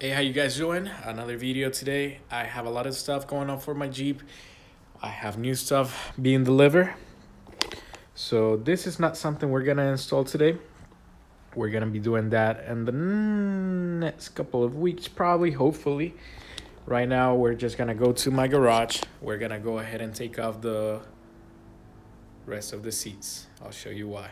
Hey, how you guys doing? Another video today. I have a lot of stuff going on for my Jeep. I have new stuff being delivered. So this is not something we're gonna install today. We're gonna be doing that in the next couple of weeks, probably, hopefully. Right now, we're just gonna go to my garage. We're gonna go ahead and take off the rest of the seats. I'll show you why.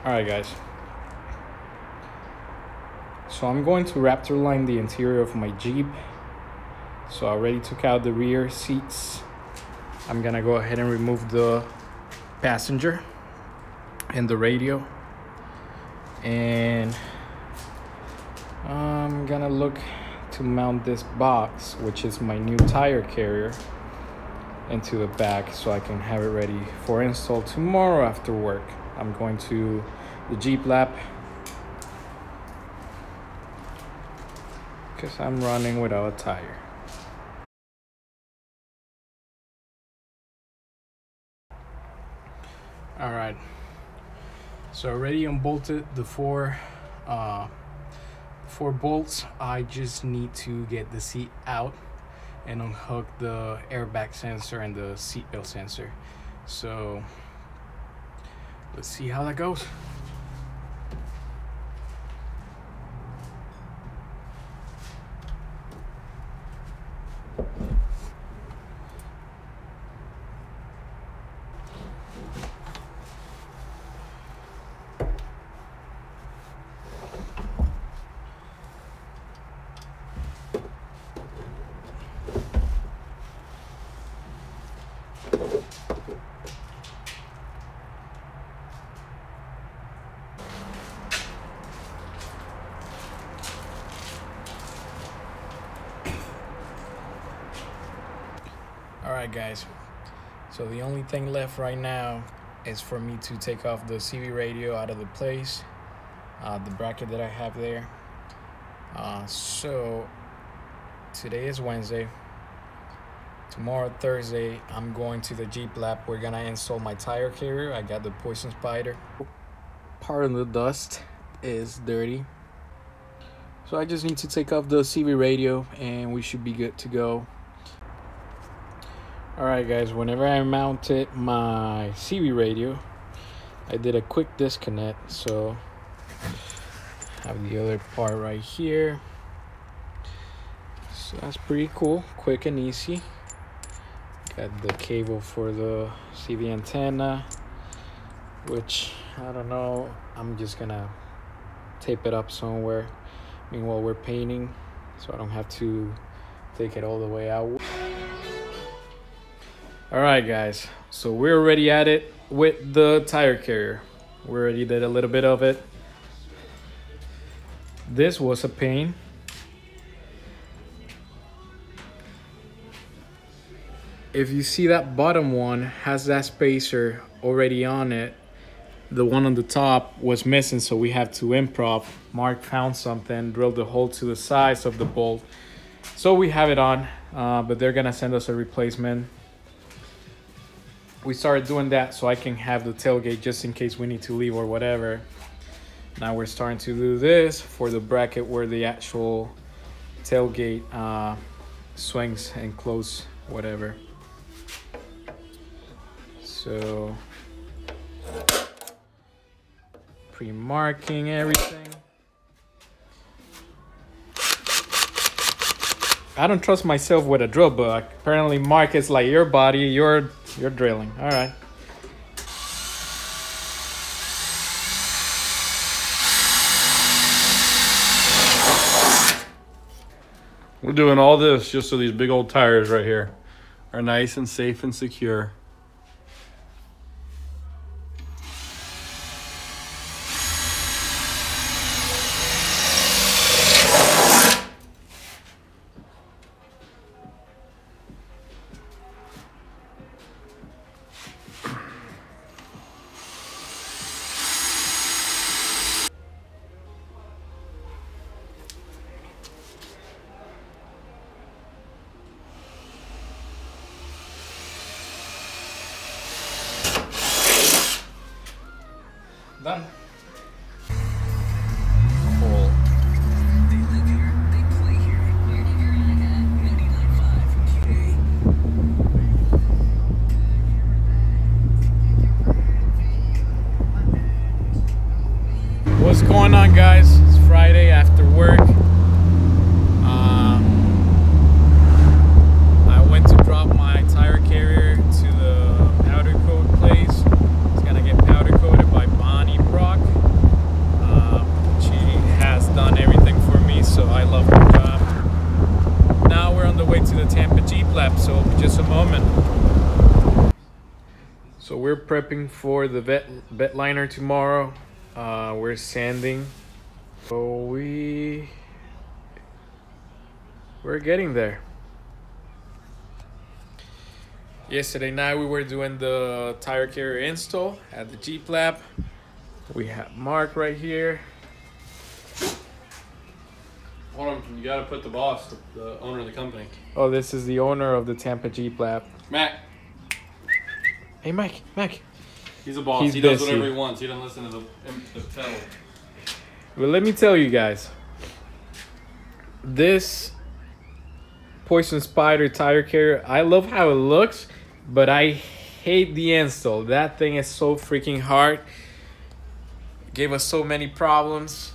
Alright guys, so I'm going to Raptor Line the interior of my Jeep. So I already took out the rear seats. I'm gonna go ahead and remove the passenger and the radio, and I'm gonna look to mount this box, which is my new tire carrier, into the back so I can have it ready for install tomorrow after work. I'm going to the Jeep lap because I'm running without a tire. All right, so I already unbolted the four bolts. I just need to get the seat out and unhook the airbag sensor and the seatbelt sensor. So let's see how that goes. Alright guys, so the only thing left right now is for me to take off the CV radio out of the place, the bracket that I have there. So today is Wednesday. Tomorrow, Thursday, I'm going to the Jeep lap. We're gonna install my tire carrier. I got the Poison Spyder. Part of the dust is dirty, so I just need to take off the CV radio and we should be good to go. Alright guys, whenever I mounted my CV radio, I did a quick disconnect. So I have the other part right here. So that's pretty cool, quick and easy. Got the cable for the CV antenna, which I don't know, I'm just gonna tape it up somewhere meanwhile we're painting, so I don't have to take it all the way out. Alright guys, so we're already at it with the tire carrier. We already did a little bit of it. This was a pain. If you see that bottom one has that spacer already on it, the one on the top was missing, so we have to improv. Mark found something, drilled the hole to the size of the bolt. So we have it on, but they're gonna send us a replacement. We started doing that so I can have the tailgate just in case we need to leave or whatever. Now we're starting to do this for the bracket where the actual tailgate swings and close, whatever. So pre-marking everything. I don't trust myself with a drill, but apparently Mark is like your body, you're drilling. All right. We're doing all this just so these big old tires right here are nice and safe and secure. Done. Cool. What's going on, guys? It's Friday after work. I went to drop my tire carrier to the powder coat place. It's gonna get powder coated by Bonnie Brock. She has done everything for me, so I love her job. Now we're on the way to the Tampa Jeep Lab, so just a moment. So we're prepping for the vet liner tomorrow. We're sanding, so we're getting there. Yesterday night we were doing the tire carrier install at the Jeep Lab. We have Mark right here. Hold on, you gotta put the boss, the owner of the company. Oh, this is the owner of the Tampa Jeep Lab. Mac. Hey, Mac. He's a boss. He's he does busy. whatever he wants. He doesn't listen to the pedal. Well, let me tell you guys. This Poison Spyder Tire Carrier, I love how it looks, but I hate the install. That thing is so freaking hard. It gave us so many problems.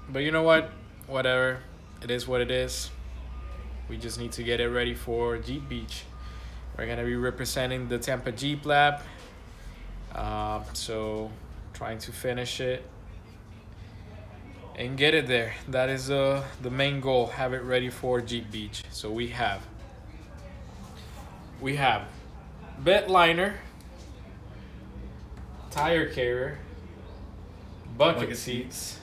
But you know what? Whatever. It is what it is. We just need to get it ready for Jeep Beach. We're going to be representing the Tampa Jeep Lab. So trying to finish it and get it there. That is the main goal. Have it ready for Jeep Beach. So we have bed liner, tire carrier, bucket seats.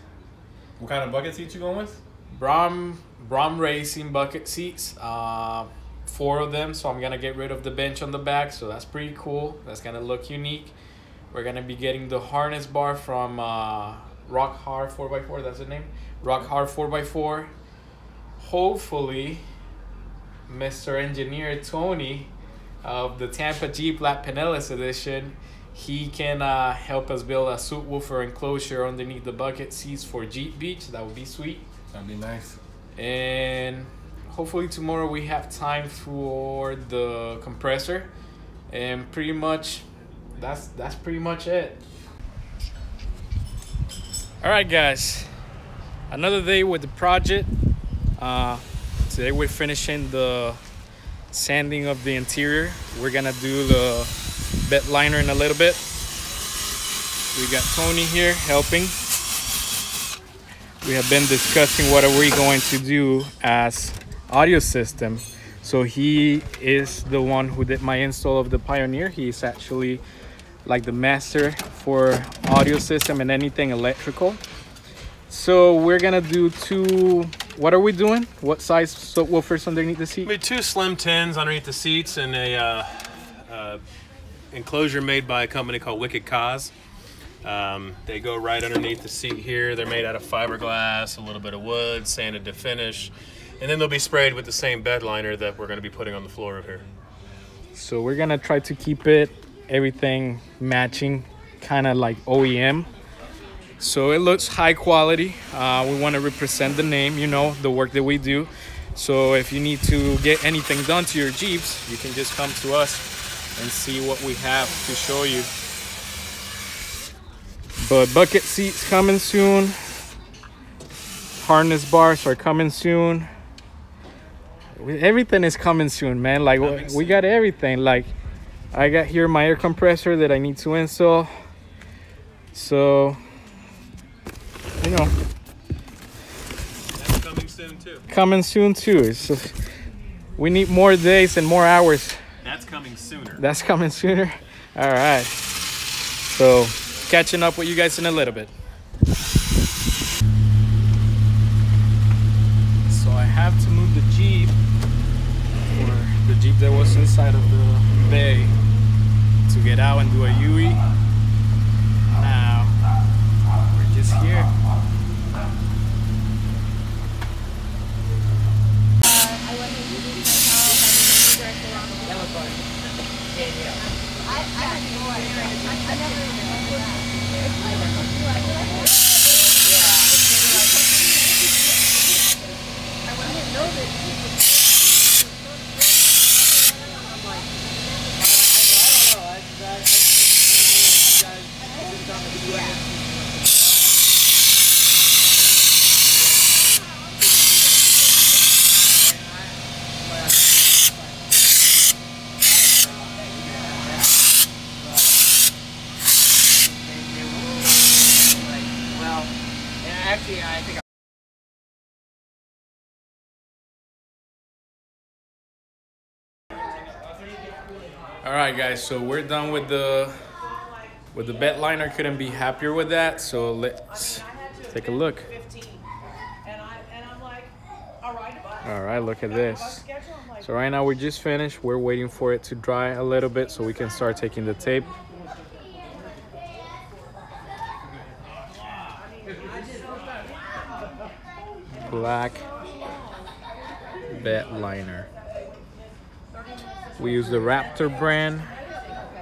What kind of bucket seats you going with? Brom Racing bucket seats. 4 of them, so I'm gonna get rid of the bench on the back, so that's pretty cool. That's gonna look unique. We're gonna be getting the harness bar from Rock Hard 4x4, that's the name? Rock Hard 4x4. Hopefully, Mr. Engineer Tony of the Tampa Jeep Lab Pinellas Edition, he can help us build a subwoofer enclosure underneath the bucket seats for Jeep Beach. That would be sweet. That'd be nice. And hopefully tomorrow we have time for the compressor, and pretty much that's pretty much it. All right, guys, another day with the project. Today we're finishing the sanding of the interior. We're gonna do the bed liner in a little bit. We got Tony here helping. We have been discussing what are we going to do as audio system. So he is the one who did my install of the Pioneer. He's actually like the master for audio system and anything electrical. So we're gonna do 2, what are we doing? What size subwoofers underneath the seat? We have 2 slim tins underneath the seats and a enclosure made by a company called Wicked Cause. They go right underneath the seat here. They're made out of fiberglass, a little bit of wood, sanded to finish. And then they'll be sprayed with the same bed liner that we're going to be putting on the floor of here. So we're gonna try to keep everything matching, kind of like OEM. So it looks high quality. We want to represent the name, you know, the work that we do. So if you need to get anything done to your Jeeps, you can just come to us and see what we have to show you. But bucket seats coming soon. Harness bars are coming soon. Everything is coming soon, man. Like we got everything. Like I got here my air compressor that I need to install. So, you know, That's coming soon too. coming soon too. It's just, we need more days and more hours. That's coming sooner. That's coming sooner. All right. So catching up with you guys in a little bit. So I have to move the Jeep, or the Jeep that was inside of the bay, to get out and do a UE. Now we're just here. Actually, I think. All right, guys. So we're done with the bed liner. Couldn't be happier with that. So let's take a look. All right, look at this. So right now we just finished. We're waiting for it to dry a little bit so we can start taking the tape. Black bed liner. We use the Raptor brand,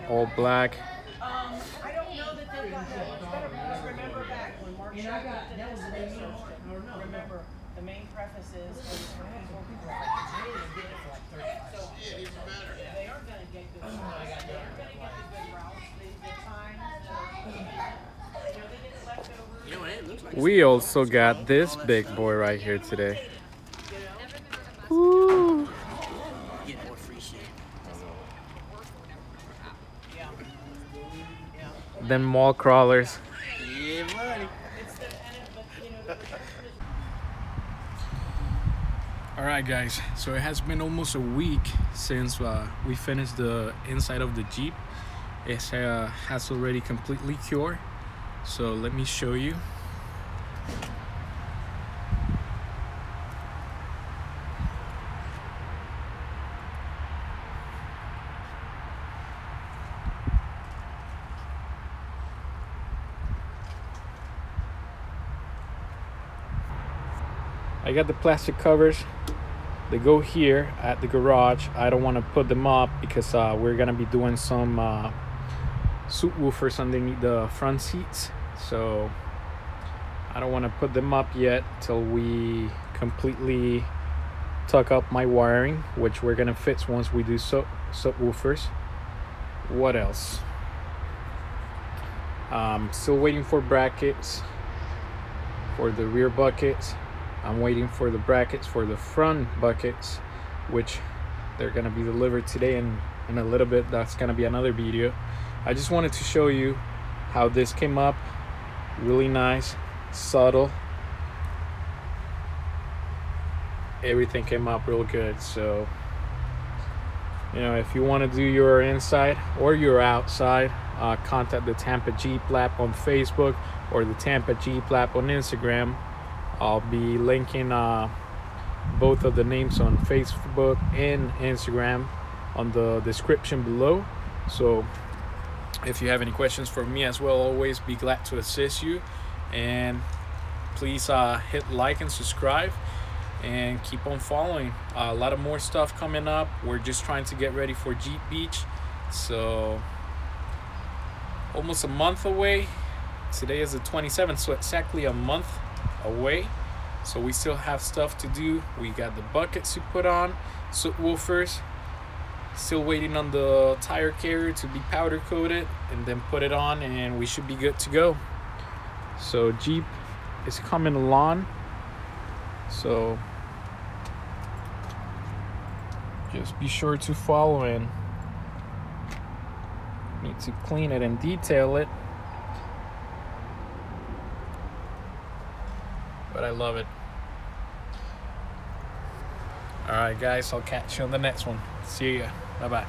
all black. I don't know that they've got that. Remember back when Mark remember the main preface is they aren't going to get good routes. They aren't going to get the good routes. The times, they get leftovers. You know what it looks like? We also got this big boy right here today. Woo. Get more free shit. Them mall crawlers. Yeah, buddy. All right, guys. So it has been almost a week since we finished the inside of the Jeep. It has already completely cured. So let me show you. I got the plastic covers. They go here at the garage. I don't want to put them up because we're gonna be doing some subwoofers underneath the front seats. So I don't want to put them up yet till we completely tuck up my wiring, which we're gonna fix once we do subwoofers. What else? Still waiting for brackets for the rear buckets. I'm waiting for the brackets for the front buckets, which they're gonna be delivered today, and in a little bit that's gonna be another video. I just wanted to show you how this came up. Really nice, subtle. Everything came up real good. So, you know, if you want to do your inside or your outside, contact the Tampa Jeep Lab on Facebook or the Tampa Jeep Lab on Instagram. I'll be linking both of the names on Facebook and Instagram on the description below. So if you have any questions for me as well, always be glad to assist you. And please hit like and subscribe and keep on following. A lot of more stuff coming up. We're just trying to get ready for Jeep Beach. So almost a month away. Today is the 27th, so exactly a month away. So we still have stuff to do. We got the buckets to put on, subwoofers, still waiting on the tire carrier to be powder coated and then put it on, and we should be good to go. So Jeep is coming along, so just be sure to follow in. Need to clean it and detail it, but I love it. All right, guys, I'll catch you on the next one. See ya. Bye-bye.